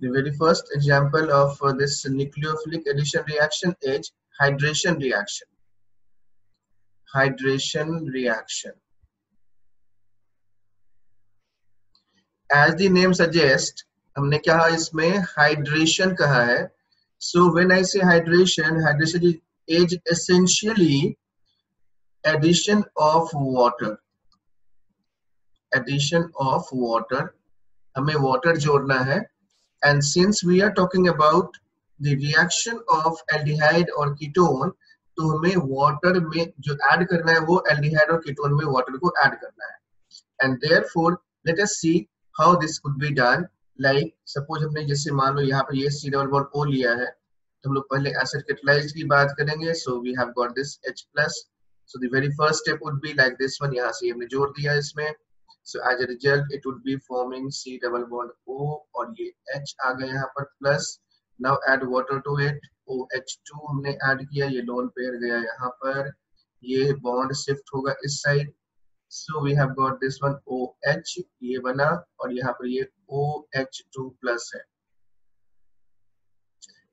The very first example of this nucleophilic addition reaction is hydration reaction. Hydration reaction. As the name suggests, हमने क्या इसमें hydration कहा है. So when I say hydration, hydration is essentially addition of water. Addition of water. हमें water जोड़ना है. And since we are talking about the reaction of aldehyde or ketone, तो हमें water में जो add करना है वो aldehyde और ketone में water को add करना है. And therefore, let us see how this could be done. Like suppose हमने जैसे मान लो यहाँ पे ये C double bond O लिया है, तो हम लोग पहले acid catalyzed की बात करेंगे. So we have got this H plus. So the very first step would be like this one. यहाँ से हमने जोड़ दिया इसमें. So as a result, it would be forming C double bond O और ये H आ गया यहाँ पर plus. Now add water to it. OH2 हमने add किया, ये lone pair गया यहाँ पर. ये bond shift होगा इस side. So we have got this one OH ये बना और यहाँ पर ये OH2 plus है.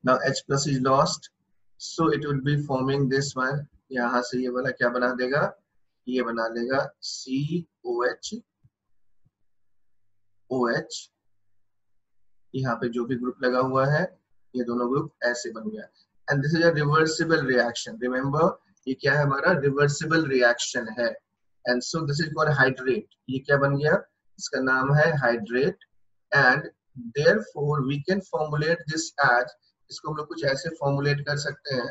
Now H plus is lost, so it will be forming this one. यहाँ से ये वाला क्या बना देगा? ये बना लेगा COH OH. यहाँ पे जो भी ग्रुप लगा हुआ है ये दोनों ग्रुप ऐसे बन गया. And this is a reversible reaction. Remember ये क्या है हमारा reversible reaction है. And so this is called hydrate. ये क्या बन गया? इसका नाम है hydrate. And therefore we can formulate this as, इसको हम लोग कुछ ऐसे formulate कर सकते हैं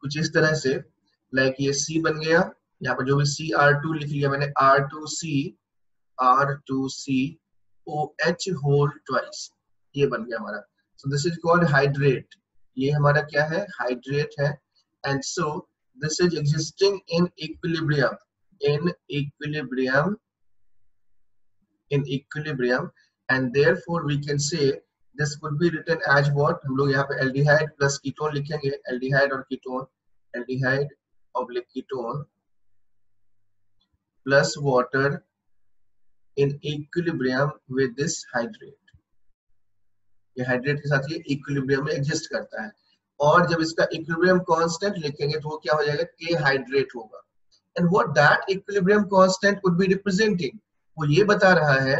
कुछ इस तरह से. like ये C बन गया, यहाँ पर जो भी CR2 लिख लिया मैंने, R2C OH whole twice, ये बन गया हमारा. So this is called hydrate. ये हमारा क्या है? hydrate है. And so this is existing in equilibrium. In equilibrium, and therefore we can say this could be written as what? हम लोग यहाँ पे aldehyde plus ketone लिखेंगे. aldehyde और ketone, aldehyde oblique ketone plus water in equilibrium with this hydrate. ये hydrate के साथ ये equilibrium में exist करता है. और जब इसका equilibrium constant लिखेंगे तो वो क्या हो जाएगा? K hydrate होगा. And what that equilibrium constant would be representing, वो ये बता रहा है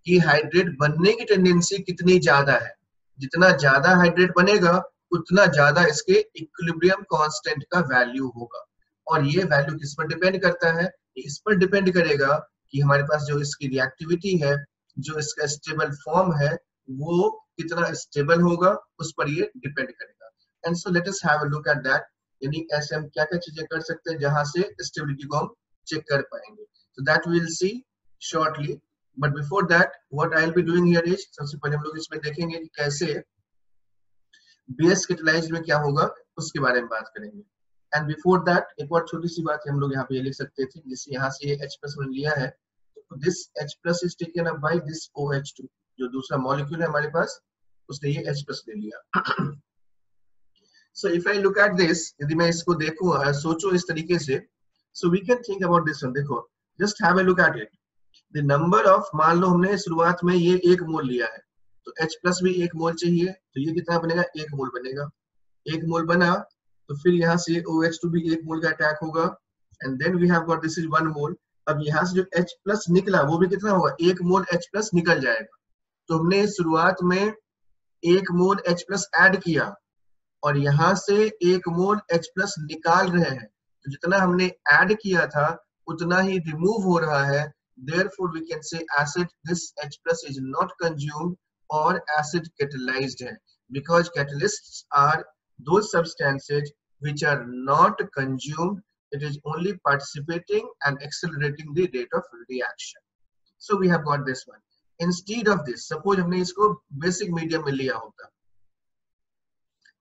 कि हाइड्रेट बनने की टेंडेंसी कितनी ज्यादा है. जितना ज्यादा हाइड्रेट बनेगा उतना ज्यादा इसके इक्विलिब्रियम कांस्टेंट का वैल्यू होगा. और ये वैल्यू किस पर डिपेंड करता है? इस पर डिपेंड करेगा कि हमारे पास जो इसकी रिएक्टिविटी है, जो इसका स्टेबल फॉर्म है, वो कितना स्टेबल होगा, उस पर ये डिपेंड करेगा. And so let us have a look at that. यानी ऐसे हम क्या क्या चीजें कर सकते हैं जहां से स्टेबिलिटी को हम चेक कर पाएंगे. So that we will see shortly. But before that what I will be doing here is, सबसे पहले हम लोग इसमें देखेंगे कि कैसे बेस कैटलाइज्ड में क्या होगा, उसके बारे में बात करेंगे. एंड बिफोर दैट एक और छोटी सी बात है, हम लोग यहाँ पे ये लिख सकते थे, जैसे यहाँ से ये H+ हमने लिया है, तो this H+ is taken up by this OH2. जो दूसरा मॉलिक्यूल है हमारे पास, उसने ये H+ ले लिया. So if I look at this, यदि मैं इसको देखूं, सोचो इस तरीके से, so we can think about this one. देखो, just have a look at it. The number of, मान लो हमने शुरुआत में ये 1 मोल लिया है, तो H+ भी 1 मोल चाहिए, तो ये कितना बनेगा? 1 मोल बनेगा. 1 मोल बना, तो फिर यहाँ से OH2 भी 1 मोल का अटैक होगा. And then we have got this is 1 मोल. अब यहाँ से जो H+ निकला वो भी कितना होगा? 1 मोल H+ निकल जाएगा. तो हमने शुरुआत में 1 मोल H+ ऐड किया और यहाँ से 1 मोल H+ निकाल रहे हैं. तो जितना हमने ऐड किया था उतना ही रिमूव हो रहा है. Therefore we can say acid, this H+ is not consumed or acid catalyzed है, because catalysts are those substances which are not consumed. It is only participating and accelerating the rate of reaction. So we have got this one. Instead of this, suppose हमने इसको basic medium में लिया होता.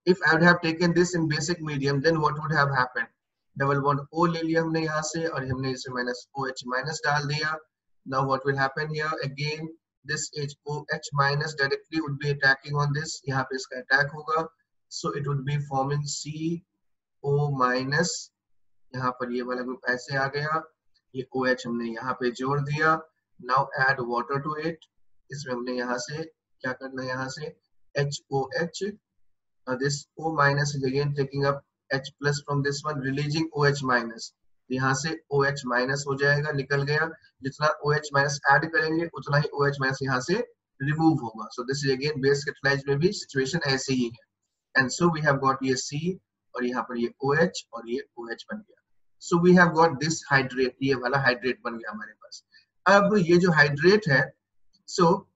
If I would have taken this in basic medium, then what would have happened? Double bond O ले लिया हमने यहाँ से और हमने इसे -OH- डाल दिया. Now what will happen here? Again, this OH- directly would be attacking on this. यहाँ पे इसका attack होगा. So it would be forming CO-. यहाँ पर ये वाला ग्रुप ऐसे आ गया. ये OH हमने यहाँ पे जोड़ दिया. Now add water to it. इसमें हमने यहाँ से क्या करना है, यहाँ से HOH, this O minus is again taking up H plus from this one, releasing OH minus. यहाँ से OH minus हो जाएगा, निकल गया। जितना OH minus ऐड करेंगे उतना ही OH minus यहाँ से रिमूव होगा। So this is again base catalyse में भी सिचुएशन ऐसे ही है। And so we have got ये C और यहाँ पर ये OH और ये OH बन गया। So we have got this hydrate, ये वाला हाइड्रेट बन गया हमारे पास। अब ये जो हाइड्रेट है,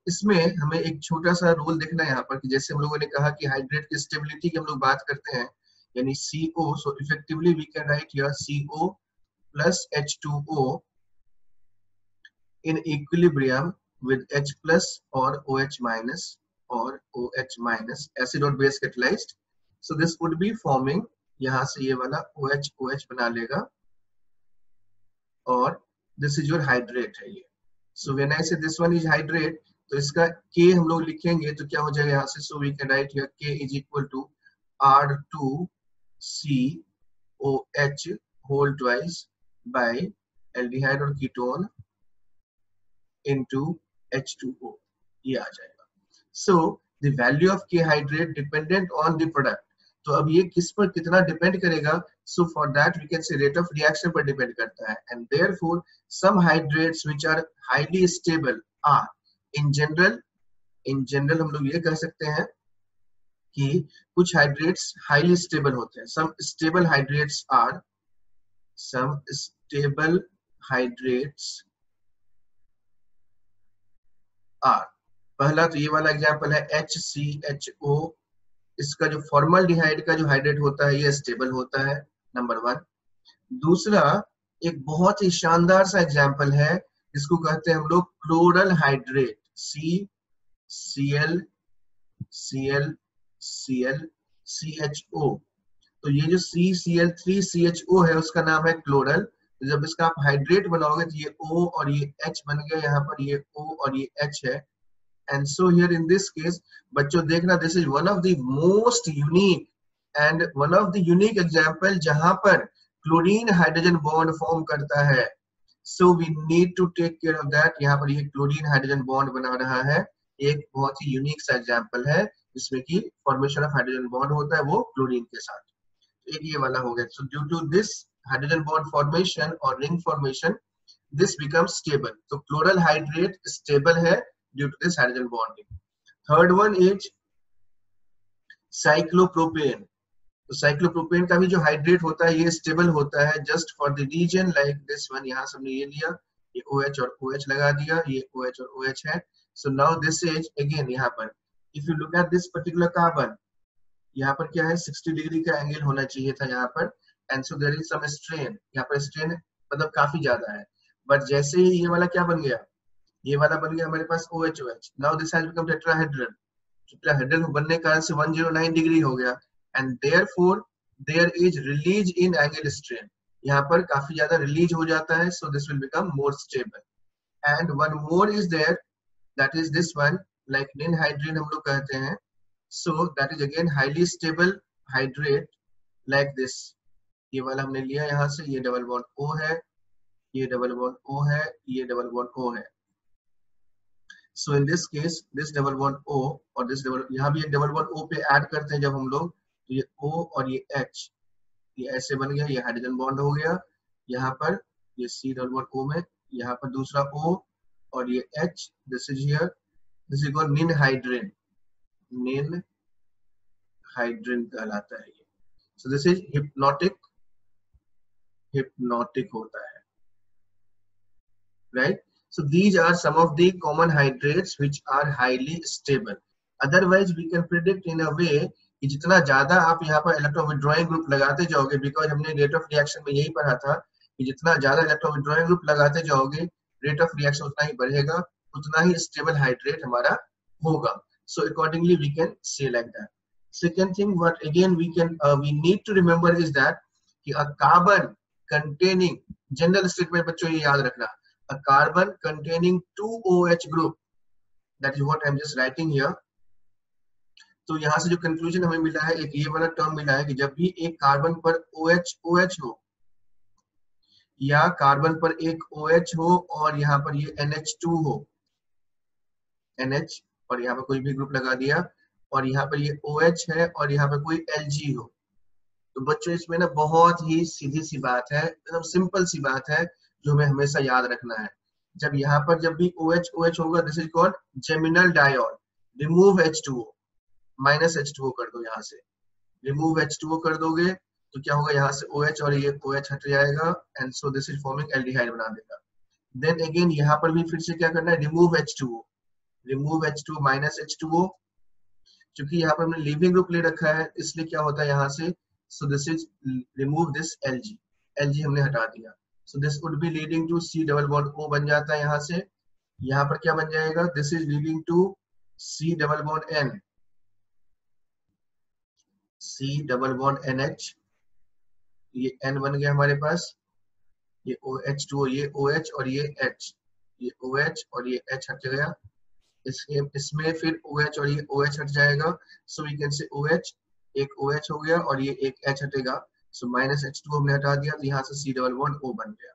इसमें हमें एक छोटा सा रूल देखना है यहाँ पर कि जैसे हम लोगों ने कहा कि हाइड्रेट की स्टेबिलिटी की हम लोग बात करते हैं, यानी CO, so effectively we can write here CO plus H2O in equilibrium with H plus or OH minus or OH minus, acid or base catalyzed. So this would be forming, यहाँ से ये वाला OH OH बना लेगा और this is your hydrate है ये। So when I say this one is hydrate, तो इसका K हम लोग लिखेंगे तो क्या हो जाएगा यहाँ से, so we can write here K is equal to R2COH whole twice by aldehyde और ketone into H2O, ये आ जाएगा। So the value of K hydrate dependent on the product. तो अब ये किस पर कितना डिपेंड करेगा, so for that we can say rate of reaction पर डिपेंड करता है, and therefore some hydrates which are highly stable are in general हम लोग ये कह सकते हैं कि कुछ हाइड्रेट्स हाईली स्टेबल होते हैं। some stable hydrates are पहला तो ये वाला एग्जांपल है HCHO, इसका जो फॉर्मल्डिहाइड का जो हाइड्रेट होता है ये स्टेबल होता है, नंबर 1। दूसरा एक बहुत ही शानदार सा एग्जांपल है जिसको कहते हैं हम लोग क्लोरल हाइड्रेट, CCl CHO। तो ये जो CCl3CHO है उसका नाम है क्लोरल। जब इसका आप हाइड्रेट बनाओगे तो ये O और ये H बन गया, यहाँ पर ये O और ये H है। And so here in this case, बच्चों देखना, this is one of the most unique and one of the unique example जहां पर क्लोरीन हाइड्रोजन बॉन्ड फॉर्म करता है। So we need to take care of that। यहाँ पर ये chlorine hydrogen bond बना रहा है, एक बहुत ही यूनिक सा एग्जांपल है जिसमें कि फॉर्मेशन ऑफ हाइड्रोजन बॉन्ड होता है वो क्लोरीन के साथ। एक ये वाला हो गया। So due to this hydrogen bond formation or ring formation, this becomes stable। तो क्लोरल हाइड्रेट स्टेबल है due to this hydrogen bonding। Third one is cyclopropane। तो साइक्लोप्रोपेन का भी जो हाइड्रेट होता है ये स्टेबल होता है just for the reason like this one. यहाँ से हमने ये लिया, ये OH और OH लगा दिया, ये OH और OH है। So now this is again, यहाँ पर if you look at this particular carbon, यहाँ पर क्या है 60 डिग्री का एंगल होना चाहिए था यहाँ पर, and so there is some strain, यहाँ पर स्ट्रेन मतलब काफी ज्यादा है। बट जैसे ही ये वाला क्या बन गया, ये वाला बन गया हमारे पास OH OH। Now this has become tetrahedral. Tetrahedral बनने के कारण से 109 डिग्री हो गया, and therefore there is release in angle strain, यहाँ पर काफी ज्यादा रिलीज हो जाता है। So this will become more stable. And one more is there, that is this one, like ninhydrin हम लोग कहते हैं। So that is again highly stable hydrate like this. ये वाला हमने लिया यहाँ से, ये डबल बॉन्ड O है, ये डबल बॉन्ड O है, ये डबल बॉन्ड O है। So in this case, this double bond O और this double, यहाँ भी एक डबल बॉन्ड O पे ऐड करते हैं जब हम लोग, तो ये O और ये H ये ऐसे बन गया, ये हाइड्रोजन बॉन्ड हो गया। यहाँ पर ये C डबल बॉन्ड O में, यहाँ पर दूसरा O और ये H, this is here, this is called ninhydrin, ninhydrin कहलाता है ये। So this is hypnotic होता है, right? So these are some of the common hydrates which are highly stable. Otherwise we can predict in a way कि जितना ज्यादा आप यहाँ पर इलेक्ट्रॉन विड्रॉइंग ग्रुप लगाते जाओगे, बिकॉज हमने रेट ऑफ रिएक्शन में यही पढ़ा था कि जितना ज्यादा इलेक्ट्रॉन विड्रॉइंग ग्रुप लगाते जाओगे रेट ऑफ रिएक्शन उतना ही बढ़ेगा, उतना ही स्टेबल हाइड्रेट हमारा होगा। So accordingly we can say like that. Second thing what again we need to remember is that कि a carbon containing, general statement बच्चों ये याद रखना, a carbon containing 2 OH group, that is what I am just writing here। तो यहाँ से जो conclusion हमें मिला है, एक ये वाला टर्म मिला है कि जब भी एक कार्बन पर OH OH हो या कार्बन पर एक OH हो और यहाँ पर ये NH2 हो, NH और यहाँ पे कोई भी ग्रुप लगा दिया और यहाँ पर ये OH है और यहाँ पे कोई Lg हो। तो बच्चों इसमें ना बहुत ही सीधी सी बात है, एकदम सिंपल सी बात है जो हमें हमेशा याद रखना है। जब यहाँ पर जब भी OH OH होगा, this is called geminal diol. Remove H2O, minus H2O कर दो, यहाँ से रिमूव H2O कर दोगे तो क्या होगा, यहाँ से OH और ये OH हट जाएगा and so this is forming aldehyde बना देगा। देन अगेन यहाँ पर भी फिर से क्या करना है, remove H2O, remove H2O minus H2O। क्योंकि यहाँ पर हमने लीविंग ग्रुप ले रखा है इसलिए क्या होता है यहाँ से, so this is remove this Lg, Lg हमने हटा दिया, so this would be leading to C double bond O बन जाता है। यहाँ से यहाँ पर क्या बन जाएगा, this is leading to C double bond N, C double bond NH, ये N बन गया हमारे पास, ये OH2O, ये OH और ये H, ये OH और ये H हट गया, इसमें फिर OH और ये OH हट जाएगा, so we can say OH, एक OH हो गया और ये एक H हटेगा, सो माइनस H2 हमने हटा दिया तो यहाँ से C डबल बॉन्ड O बन गया,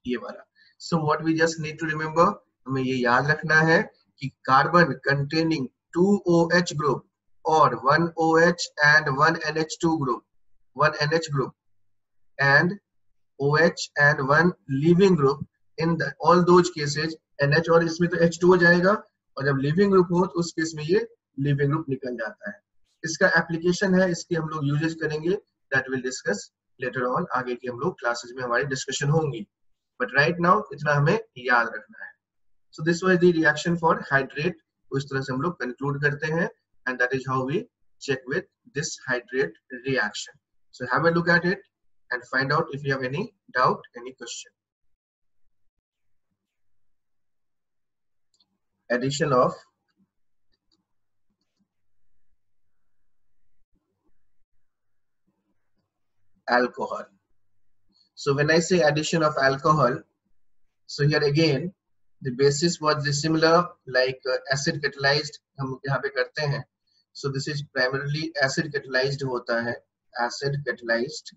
ये वाला। So what we just need to remember, हमें ये याद रखना है कि कार्बन कंटेनिंग 2 OH ग्रुप और 1 OH and 1 NH2 group, 1 NH group and OH and 1 leaving group, in the all those cases NH और इसमें तो H2 हो जाएगा और जब लिविंग ग्रुप हो तो उस केस में ये लिविंग ग्रुप निकल जाता है। इसका एप्लीकेशन है, इसकी हम लोग यूजेस करेंगे, that will discuss later on, आगे की हम लोग क्लासेस में हमारी डिस्कशन होंगी, बट राइट नाउ इतना हमें याद रखना है। So this was the reaction for hydrate, उस तरह से हम लोग कंक्लूड करते हैं and that is how we check with this hydrate reaction. So have a look at it and find out if you have any doubt, any question. Addition of alcohol. So when I say addition of alcohol, so here again the basis was the similar like acid catalyzed हम यहाँ पे करते हैं. So this is primarily acid catalyzed होता है, acid catalyzed.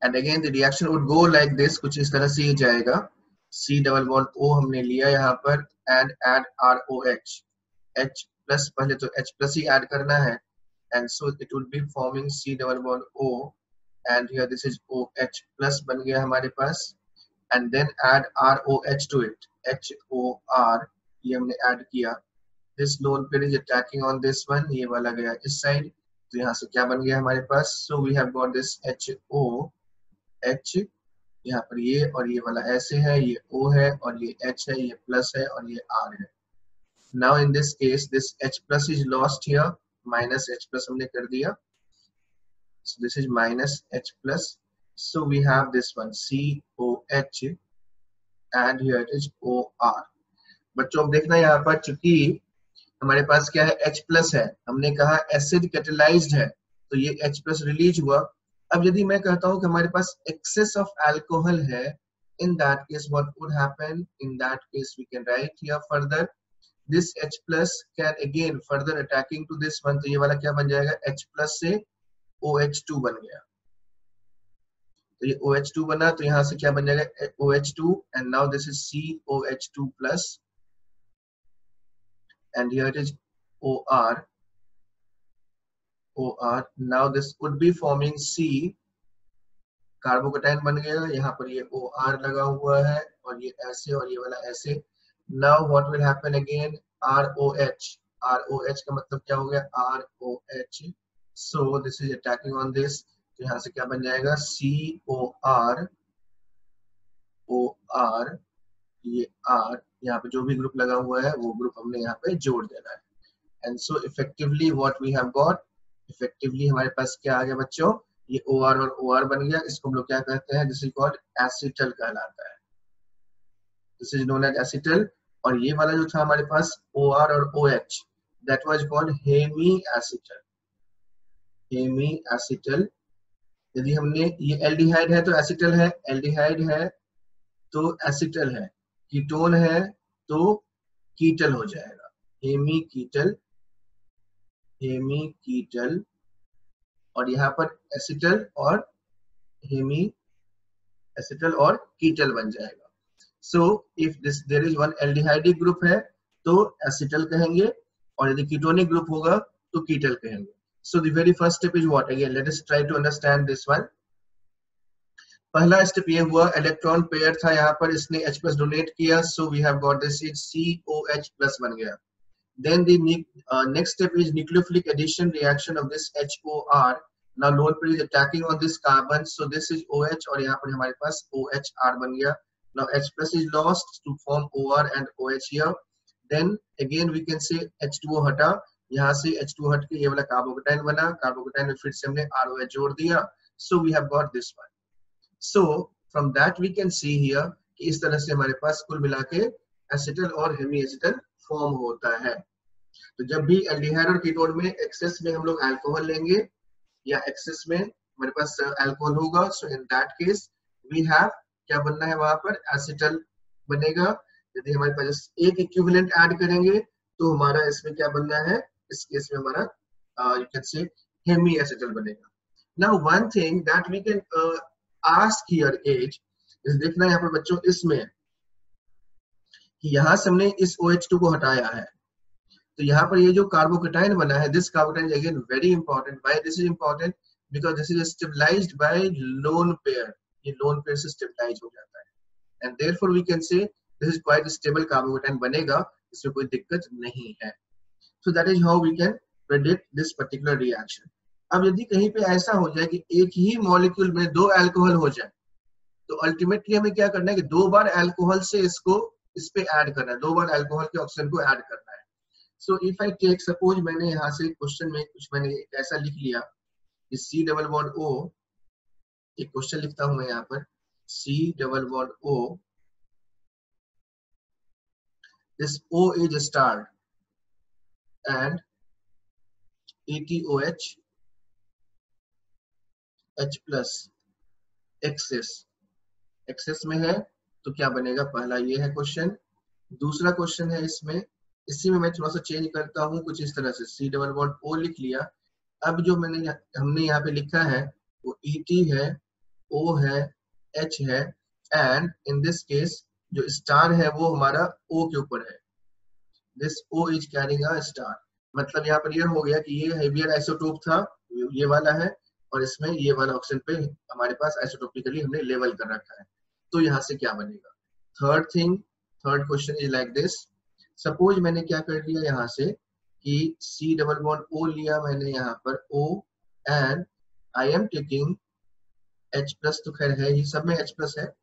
And again the reaction would go like this, कुछ इस तरह से ही जाएगा, C डबल बॉन्ड O हमने लिया यहाँ पर and add ROH, H plus, पहले तो H plus ही add करना है and so it would be forming C double bond O and here this is OH plus बन गया हमारे पास and then add ROH to it, HOR ये हमने add किया, this lone pair is attacking on this one, ये वाला गया इस side, तो यहाँ से क्या बन गया हमारे पास, so we have got this HO H, यहाँ पर ये और ये वाला ऐसे है, ये O है और ये H है, ये प्लस है और ये R है। Now in this case this H plus is lost here, minus H plus हमने कर दिया, so this is minus H plus, so we have this one COH and here it is OR। बच्चों अब देखना यहाँ पर चूंकि हमारे पास क्या है, H plus है, हमने कहा एसिड कैटेलाइज्ड है तो ये H plus रिलीज हुआ। अब यदि मैं कहता हूँ कि हमारे पास एक्सेस ऑफ अल्कोहल है, in that case what would happen, in that case we can write here further this H plus can again further attacking to this one, तो ये वाला क्या बन जाएगा, H plus से OH2 बन गया, तो ये OH2 बना तो यहाँ से क्या बन जाएगा OH2 and now this is COH2 plus and here it is OR, now this would be forming C, carbocation बन गया, यहाँ पर ये OR लगा हुआ है और ये ऐसे और ये वाला ऐसे। Now what will happen again, ROH, ROH का मतलब क्या हो गया, ROH, so this is attacking on this, तो यहाँ से क्या बन जाएगा COR, OR, ये R, यहाँ पे जो भी ग्रुप लगा हुआ है वो ग्रुप हमने यहाँ पे जोड़ देना है and so effectively what we have got, effectively हमारे पास क्या आ गया बच्चों, ये OR और OR बन गया, इसको हम लोग क्या कहते हैं, दिस इज कॉल्ड एसिटल कहलाता है, this is known as acetal. और ये वाला जो था हमारे पास OR और OH, that was called hemiacetal, hemiacetal. यदि हमने ये एल्डिहाइड है तो एसिटल है, एल्डिहाइड है तो एसिटल है, कीटोन है तो कीटल हो जाएगा, हेमी कीटल, हेमी कीटल, और यहाँ पर एसिटल और हेमी एसिटल और कीटल बन जाएगा। So if this there is one aldehydic group है तो एसिटल कहेंगे, और यदि कीटोनिक ग्रुप होगा तो कीटल कहेंगे. So the very first step is what? Again let us try to understand this one. पहला स्टेप ये हुआ, इलेक्ट्रॉन पेयर था यहाँ पर, इसने H प्लस डोनेट किया, so we have got this is COH plus बन गया. Then the next step is nucleophilic addition reaction of this HOR. Now lone pair is attacking on this carbon, so this is OH और यहाँ पर हमारे पास OHR बन गया. Now H plus is lost to form OR and OH here. Then again we can say H2O हटा, यहाँ से H2O हट के ये वाला कार्बोकेटाइन बना, कार्बोकेटाइन में फिर से हमने ROH जोड़ दिया, so we have got this one. So from that we can see here कि इस तरह से हमारे पास कुल मिला के एसिटल और हेमी एसिटल फॉर्म होता है. तो जब भी एल्डिहाइड और कीटोन में एक्सेस में हम लोग अल्कोहल लेंगे या एक्सेस में हमारे पास अल्कोहल होगा, so in that case we have क्या बनना है, वहां पर एसिटल बनेगा. यदि हमारे पास एक इक्विवेलेंट ऐड करेंगे तो हमारा इसमें क्या बनना है, इस केस में हमारा you can say hemiacetal बनेगा. Now one thing that we can ask here is देखना यहाँ पर बच्चों इसमें कि यहाँ से हमने इस OH2 को हटाया है, तो यहाँ पर ये जो कार्बोकेटाइन बना है, this carbocation is again very important. Why this is important? Because this is stabilised by lone pair. ये लोन पेयर से स्टेबलाइज हो जाता है, and therefore we can say this is quite stable carbocation बनेगा, इसमें कोई दिक्कत नहीं है. So that is how we can predict this particular reaction. अब यदि कहीं पे ऐसा हो जाए कि एक ही मॉलिक्यूल में दो अल्कोहल हो जाए, तो अल्टीमेटली हमें क्या करना है कि दो बार अल्कोहल से इसको इस पे ऐड करना है, दो बार अल्कोहल के ऑक्सीजन को ऐड करना है. So if I take suppose मैंने यहाँ से क्वेश्चन में कुछ मैंने ऐसा लिख लिया कि C डबल बॉन्ड O, एक क्वेश्चन लिखता हूं मैं यहाँ पर, C double bond O, this O is starred and ATOH H plus excess में है, तो क्या बनेगा? पहला ये है क्वेश्चन. दूसरा क्वेश्चन है इसमें, इसी में मैं थोड़ा सा चेंज करता हूँ कुछ इस तरह से, C डबल बॉन्ड O लिख लिया. अब जो हमने यहाँ पे लिखा है वो ET है, O है, H है, एंड इन दिस केस जो स्टार है वो हमारा O के ऊपर है. This O is carrying a star. मतलब यहाँ पर ये हो गया कि ये हेवियर आइसोटोप था, ये वाला है, और इसमें ये वाला ऑक्सीजन पे हमारे पास आइसोटोपिकली हमने लेवल कर रखा है. तो यहाँ से क्या बनेगा? Third question is like this. Suppose मैंने क्या कर लिया यहाँ से कि C डबल बॉन्ड O लिया मैंने यहाँ पर O, and I am taking H plus, तो खैर है ही, सब में H प्लस है,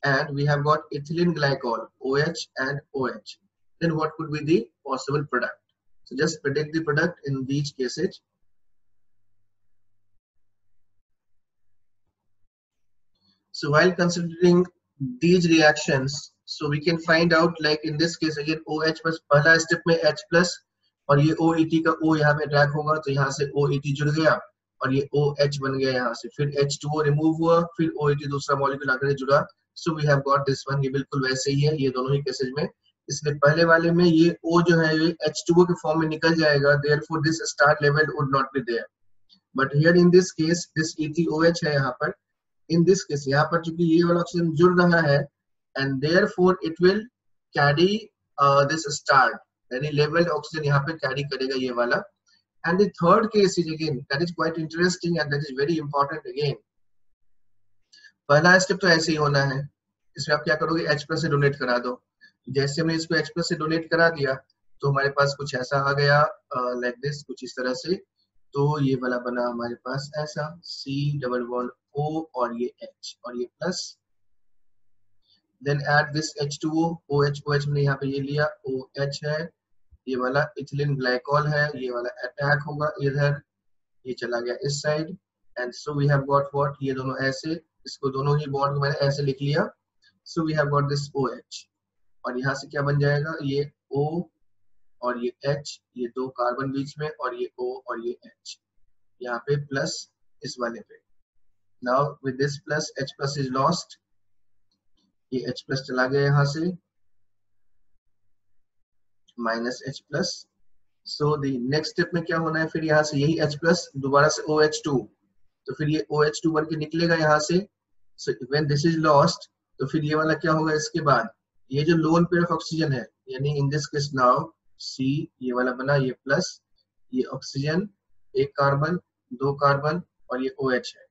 and we have got ethylene glycol OH and OH. Then what could be the possible product? So just predict the product in these cases. So while considering these reactions, so we can find out like in this case again OH plus पहला step में H plus और ये OET का O यहाँ पे attack होगा, तो यहाँ से OET जुड़ गया और ये OH बन गया यहाँ से, फिर H2O रिमूव हुआ, फिर OET दूसरा मॉलिक्यूल आकर जुड़ा. So we have got this one. ये बिल्कुल वैसे ही है, ये दोनों ही केसेज में. इसलिए पहले वाले में ये O जो है ये H2O के फॉर्म में निकल जाएगा, therefore this star level would not be there. But here in this case this ETOH है यहाँ पर, in this case यहाँ पर चूंकि ये वाला ऑक्सीजन जुड़ रहा है, and therefore it will carry this star, यानी leveled ऑक्सीजन यहाँ पे कैरी करेगा ये वाला. And the third case is again that is quite interesting and that is very important again. पहला स्टेप तो ऐसे ही होना है, इसमें आप क्या करोगे? H प्लस से डोनेट करा दो. जैसे हमने इसको H प्लस से डोनेट करा दिया तो हमारे पास कुछ ऐसा आ गया लाइक दिस, कुछ इस तरह से. तो ये वाला बना हमारे पास ऐसा C डबल बॉन्ड O और ये H और ये plus. Then add this H2O, OH हमने यहाँ पे ये लिया, OH है, ये वाला इथिलीन ग्लाइकोल है, ये वाला अटैक होगा इधर, ये चला गया इस side, and so we have got what, ये दोनों ऐसे, इसको दोनों ही बॉन्ड को मैंने ऐसे लिख लिया. So we have got this OH, और यहाँ से क्या बन जाएगा? ये O और ये H, ये दो कार्बन बीच में, और ये O और ये H यहाँ पे प्लस इस वाले पे. Now with this plus H plus is lost, ये H प्लस चला गया यहाँ से, minus H plus. So the next step में क्या होना है? फिर यहाँ से यही H प्लस दोबारा से OH2, तो फिर ये OH2 बन के निकलेगा यहाँ से. So when this is lost, तो फिर ये वाला क्या होगा इसके बाद, ये जो लोन पेयर ऑफ ऑक्सीजन है, यानी इन दिस केस नाउ सी, ये वाला बना, ये प्लस, ये ऑक्सीजन, एक कार्बन, दो कार्बन, और ये OH है,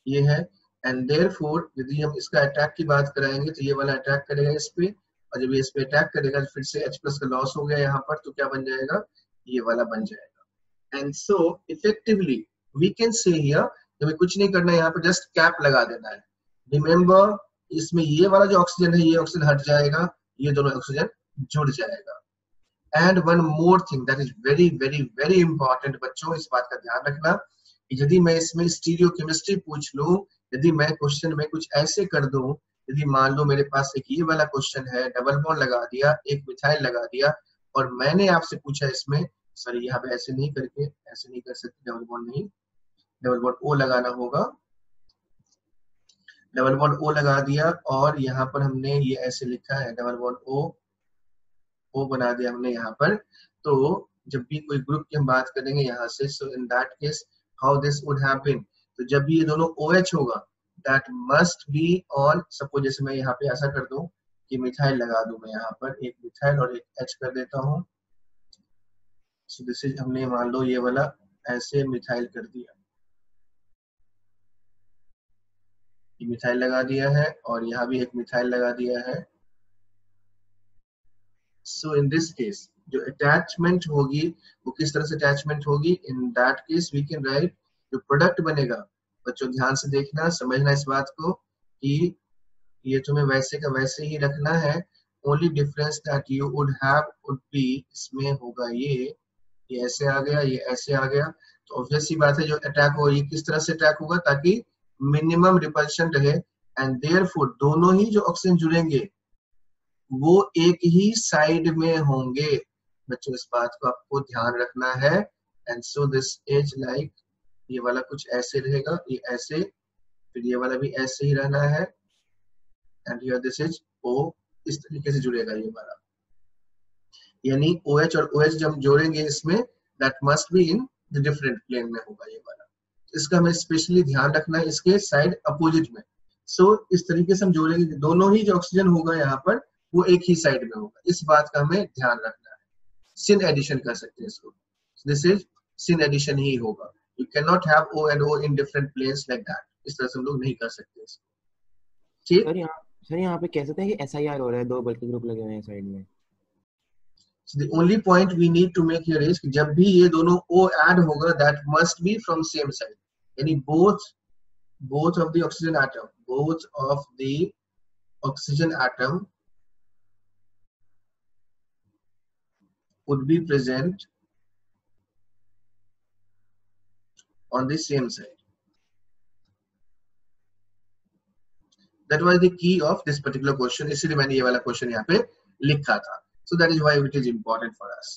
ये है। एंड देयरफॉर यदि हम इसका अटैक की बात कराएंगे तो ये वाला अटैक करेगा इस पे, और जब ये इस पे अटैक करेगा तो फिर से H प्लस का लॉस हो गया यहाँ पर, तो क्या बन जाएगा, ये वाला बन जाएगा। And so effectively we can say here, हमें कुछ नहीं करना है, यहाँ पर जस्ट कैप लगा देना है। रिमेंबर, इसमें ये वाला जो ऑक्सीजन है, ये ऑक्सीजन हट जाएगा, ये दोनों ऑक्सीजन जुड़ जाएगा। And one more thing that is very very very important बच्चों, इस बात का ध्यान रखना कि यदि मैं इसमें स्टीरियो केमिस्ट्री पूछ लूं, यदि मैं क्वेश्चन में कुछ ऐसे कर दूं, यदि मान लो मेरे पास एक ये वाला क्वेश्चन है, डबल बॉन्ड लगा दिया, एक मिथाइल लगा दिया, और मैंने आपसे पूछा इसमें, सॉरी यहाँ पे ऐसे नहीं करके, ऐसे नहीं कर सकते, डबल बॉन्ड नहीं, डबल बॉन्ड O लगाना होगा, डबल बॉन्ड O लगा दिया, और यहाँ पर हमने ये ऐसे लिखा है, डबल बॉन्ड O बना दिया हमने यहाँ पर। तो जब भी कोई ग्रुप की हम बात करेंगे यहाँ से, so in that case how this would happen, तो जब भी ये दोनों OH होगा, that must be on, suppose जैसे मैं यहाँ पे ऐसा कर दूं कि मिथाइल लगा दूं, मैं यहाँ पर एक मिथाइल और एक H कर देता हूँ। सो दिस इज, हमने मान लो ये वाला ऐसे मिथाइल कर दिया, ये मिथाइल लगा दिया है, और यहाँ भी एक मिथाइल लगा दिया है। सो इन दिस केस जो अटैचमेंट होगी वो किस तरह से अटैचमेंट होगी, in that case we can write, जो प्रोडक्ट बनेगा, बच्चों ध्यान से देखना, समझना इस बात को कि ये तुम्हें वैसे का वैसे ही रखना है, only difference that you would have would be, इसमें होगा ये ऐसे आ गया, ये ऐसे आ गया, तो ऑब्वियस सी बात है जो अटैक हो, ये किस तरह से अटैक होगा ताकि मिनिमम रिपल्शन रहे, एंड देयरफॉर दोनों ही जो ऑक्सीजन जुड़ेंगे वो एक ही साइड में होंगे। बच्चों इस बात को आपको ध्यान रखना है। And so this is like, ये वाला कुछ ऐसे रहेगा, ये ऐसे, फिर ये वाला भी ऐसे ही रहना है, and here this is O, इस तरीके से जुड़ेगा ये वाला, यानी OH और OH जब हम जोड़ेंगे इसमें, that must be in the different plane में होगा ये वाला, इसका हमें स्पेशली ध्यान रखना है, इसके साइड अपोजिट में। सो इस तरीके से हम जोड़ेंगे, दोनों ही जो ऑक्सीजन होगा यहाँ पर वो एक ही साइड में होगा, इस बात का हमें ध्यान रखना है। सिन एडिशन कर सकते हैं इसको, दिस इज सिन एडिशन ही होगा, you can not have O and O in different planes like that, इस तरह से हम लोग नहीं कर सकते इसको, ठीक। सर यहाँ पे कह सकते हैं कि SIR हो रहा है, दो बल्कि ग्रुप लगे हुए हैं साइड में। So the only point we need to make here is कि जब भी ये दोनों O add होगा, that must be from same side, यानी both of the oxygen atom would be present on the same side. That was the key of this particular question, इसलिए मैंने ये वाला क्वेश्चन यहाँ पे लिखा था। So that is why it is important for us.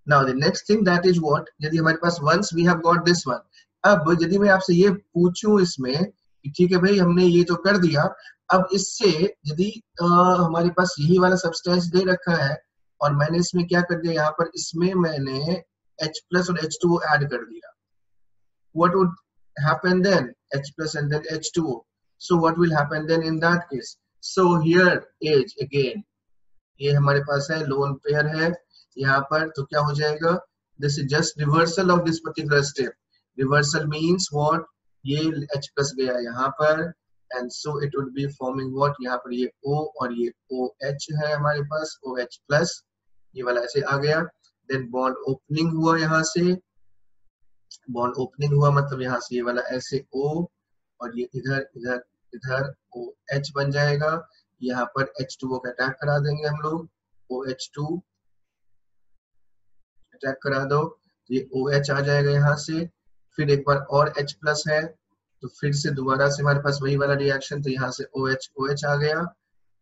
Now the next thing, that is what, यदि हमारे पास once we have got this one, अब यदि मैं आपसे ये पूछूं इसमें कि ठीक है भाई हमने ये तो कर दिया, अब इससे यदि हमारे पास यही वाला सब्सटेंस दे रखा है और मैंने इसमें क्या कर दिया, यहाँ पर इसमें मैंने H plus और H2O ऐड कर दिया, what would happen then? H plus and then H2O. So what will happen then in that case? So here is again, ये हमारे पास है लोन पेयर है यहाँ पर, तो क्या हो जाएगा, this is just reversal of this particular step. Reversal means what, ये H plus गया यहाँ पर, and so it would be forming what, यहाँ पर ये O और ये OH है हमारे पास, OH plus, ये वाला ऐसे आ गया, then bond opening हुआ, यहाँ से बॉन्ड ओपनिंग हुआ, मतलब यहाँ से ये वाला ऐसे O और ये इधर इधर इधर OH बन जाएगा, यहाँ पर H2O का अटैक करा देंगे हम लोग, OH2 अटैक करा दो, ये OH आ जाएगा यहाँ से, फिर एक बार और H प्लस है, तो फिर से दोबारा से हमारे पास वही वाला रिएक्शन, तो यहाँ से OH OH आ गया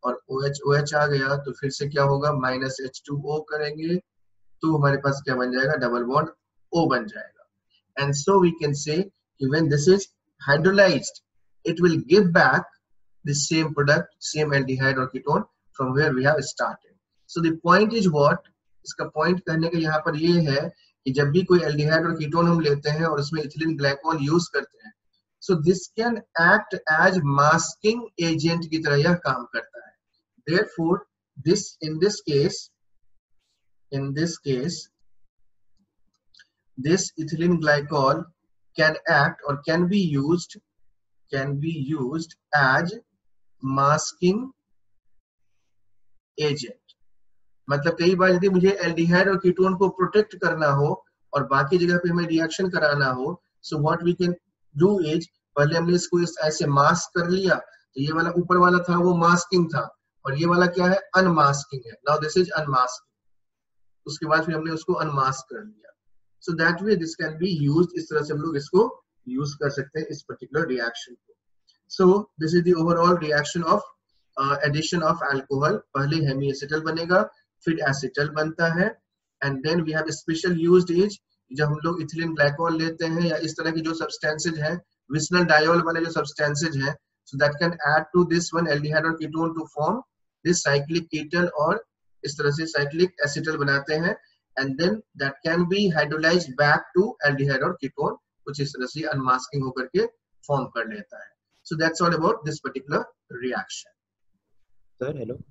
और OH OH आ गया, तो फिर से क्या होगा, माइनस H2O करेंगे, तो हमारे पास क्या बन जाएगा, डबल बॉन्ड O बन जाएगा। And so we can say when this is hydrolyzed, it will give back the same product, same aldehyde or ketone from where we have started. So the point is what, इसका point कहने का यहाँ पर ये है कि जब भी कोई aldehyde और ketone हम लेते हैं और उसमें इथिलीन ग्लाइकोल यूज करते हैं, so this can act as masking agent की तरह यह काम करता है. Therefore, in this case, this ethylene glycol can act or can be used as masking agent. मतलब कई बार यदि मुझे एल्डिहाइड और कीटोन को प्रोटेक्ट करना हो और बाकी जगह पे हमें रिएक्शन कराना हो, so what we can do is, पहले हमने इसको ऐसे मास्क कर लिया, तो ये वाला ऊपर वाला था वो मास्किंग था, और ये वाला क्या है, अनमास्किंग है. Now this is unmasking. उसके बाद फिर हमने उसको अनमास्क कर लिया. So that way this can be used. इस तरह से हम लोग इसको यूज कर सकते हैं इस पर्टिकुलर रिएक्शन को. So this is the overall reaction of addition of alcohol. पहले हेमीएसिटल बनेगा, फिर एसिटल बनता है, and then we have special used is, जब हम लोग इथिलीन ग्लाइकोल लेते हैं या इस तरह के जो सब्सटेंसेज हैं, विस्नल डायोल वाले जो सब्सटेंसेज हैं, so that can add to this one aldehyde और ketone to form this cyclic ketal, और इस तरह से cyclic acetal बनाते हैं, and then that can be hydrolyzed back to aldehyde और ketone, कुछ इस तरह से unmasking होकर के form कर लेता है. So that's all about this particular reaction. Sir, hello.